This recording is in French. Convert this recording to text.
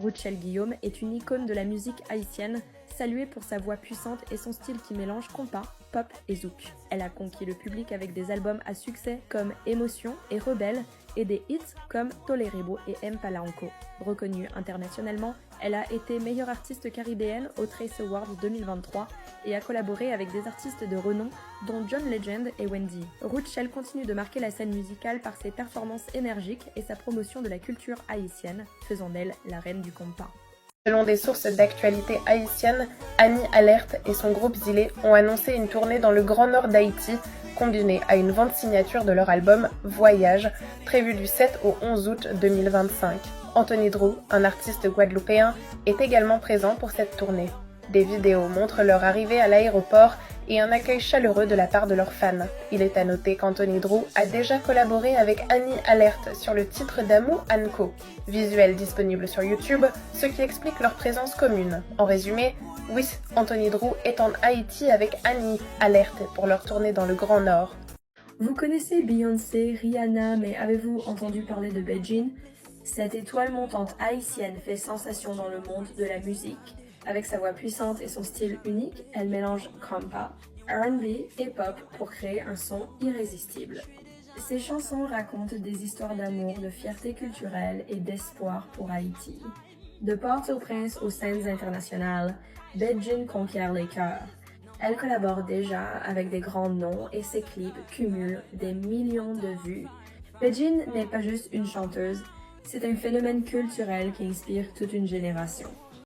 Rochelle Guillaume est une icône de la musique haïtienne, saluée pour sa voix puissante et son style qui mélange compas, pop et zouk. Elle a conquis le public avec des albums à succès comme Émotion et Rebelle et des hits comme Tolerebo et M Palanco. Reconnue internationalement, elle a été meilleure artiste caribéenne au Trace Awards 2023 et a collaboré avec des artistes de renom dont John Legend et Wendy. Rochelle continue de marquer la scène musicale par ses performances énergiques et sa promotion de la culture haïtienne, faisant d'elle la reine du compas. Selon des sources d'actualité haïtienne, Annie Alert et son groupe Zilé ont annoncé une tournée dans le Grand Nord d'Haïti, combinée à une vente signature de leur album Voyage, prévue du 7 au 11 août 2025. Anthony Drew, un artiste guadeloupéen, est également présent pour cette tournée. Des vidéos montrent leur arrivée à l'aéroport et un accueil chaleureux de la part de leurs fans. Il est à noter qu'Anthony Drew a déjà collaboré avec Annie Alert sur le titre d'Amou Anko. Visuel disponible sur YouTube, ce qui explique leur présence commune. En résumé, oui, Anthony Drew est en Haïti avec Annie Alert pour leur tournée dans le Grand Nord. Vous connaissez Beyoncé, Rihanna, mais avez-vous entendu parler de Beijing? Cette étoile montante haïtienne fait sensation dans le monde de la musique. Avec sa voix puissante et son style unique, elle mélange compas, R&B et pop pour créer un son irrésistible. Ses chansons racontent des histoires d'amour, de fierté culturelle et d'espoir pour Haïti. De Port-au-Prince aux scènes internationales, Beijing conquiert les cœurs. Elle collabore déjà avec des grands noms et ses clips cumulent des millions de vues. Beijing n'est pas juste une chanteuse, c'est un phénomène culturel qui inspire toute une génération.